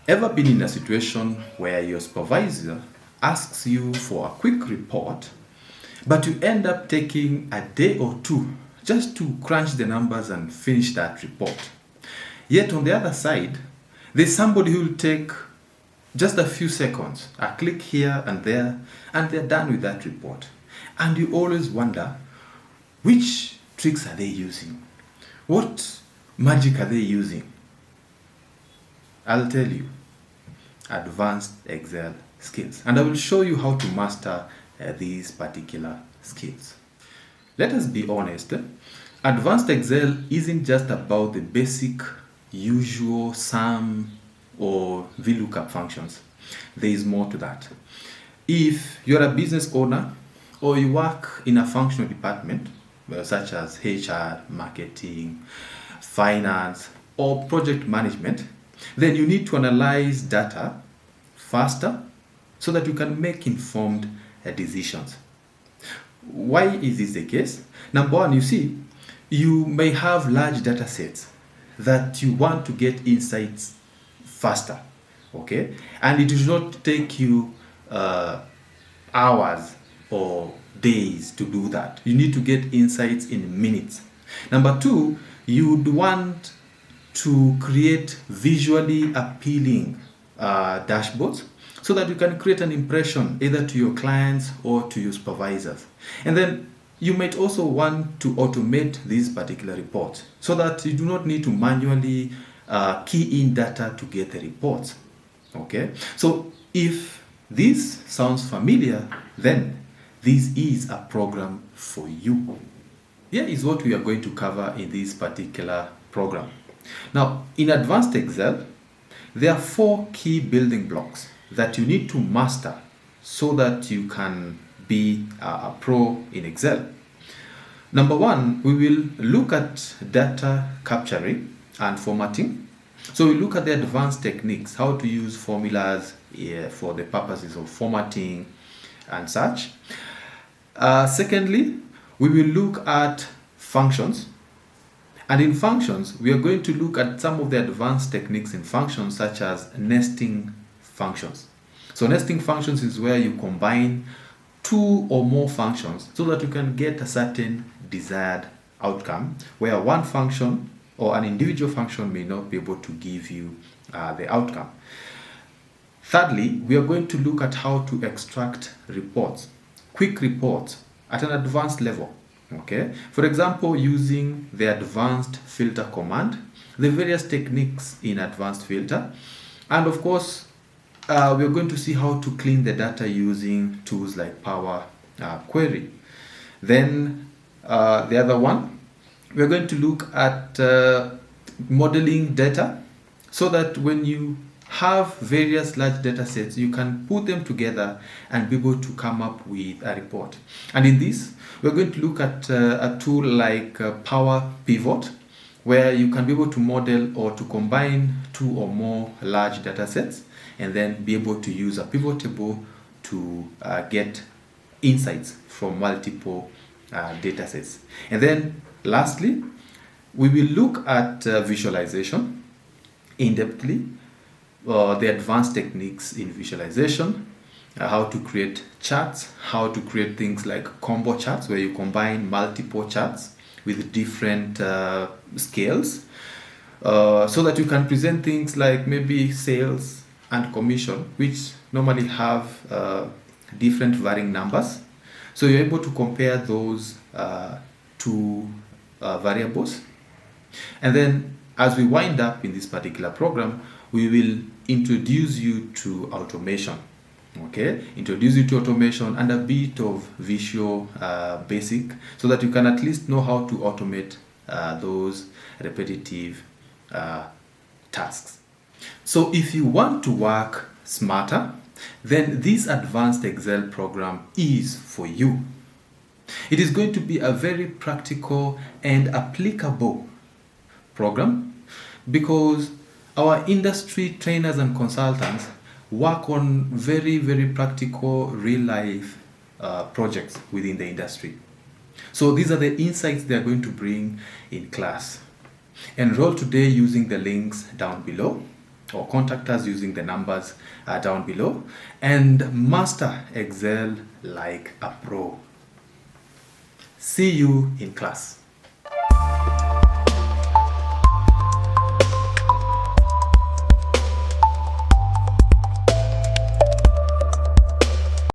Ever been in a situation where your supervisor asks you for a quick report, but you end up taking a day or two just to crunch the numbers and finish that report? Yet on the other side, there's somebody who will take just a few seconds, a click here and there, and they're done with that report. And you always wonder, which tricks are they using? What magic are they using? I'll tell you, advanced Excel skills. And I will show you how to master these particular skills. Let us be honest, advanced Excel isn't just about the basic, usual sum or VLOOKUP functions. There is more to that. If you're a business owner or you work in a functional department, such as HR, marketing, finance, or project management, then you need to analyze data faster so that you can make informed decisions. Why is this the case? Number one, you see, you may have large data sets that you want to get insights faster, okay? And it will not take you hours or days to do that. You need to get insights in minutes. Number two, you would want to create visually appealing dashboards so that you can create an impression either to your clients or to your supervisors. And then you might also want to automate these particular reports so that you do not need to manually key in data to get the reports. Okay, so if this sounds familiar, then this is a program for you. Here is what we are going to cover in this particular program. Now, in advanced Excel, there are 4 key building blocks that you need to master so that you can be a pro in Excel. Number one, we will look at data capturing and formatting. So we look at the advanced techniques, how to use formulas for the purposes of formatting and such. Secondly, we will look at functions. And in functions, we are going to look at some of the advanced techniques in functions, such as nesting functions. So nesting functions is where you combine 2 or more functions so that you can get a certain desired outcome, where one function or an individual function may not be able to give you the outcome. Thirdly, we are going to look at how to extract reports, quick reports at an advanced level. Okay, for example, using the advanced filter command, the various techniques in advanced filter, and of course, we are going to see how to clean the data using tools like Power Query. Then the other one, we are going to look at modeling data so that when you have various large data sets, you can put them together and be able to come up with a report. And in this, we're going to look at a tool like Power Pivot, where you can be able to model or to combine 2 or more large data sets and then be able to use a pivot table to get insights from multiple data sets. And then lastly, we will look at visualization in-depthly, the advanced techniques in visualization, how to create charts, how to create things like combo charts, where you combine multiple charts with different scales, so that you can present things like maybe sales and commission, which normally have different varying numbers. So you're able to compare those two variables. And then as we wind up in this particular program, we will introduce you to automation. Okay, introduce you to automation and a bit of visual basic, so that you can at least know how to automate those repetitive tasks. So if you want to work smarter, then this advanced Excel program is for you. It is going to be a very practical and applicable program because our industry trainers and consultants work on very, very practical real-life projects within the industry. So these are the insights they are going to bring in class. Enroll today using the links down below. or contact us using the numbers down below, and master Excel like a pro. See you in class.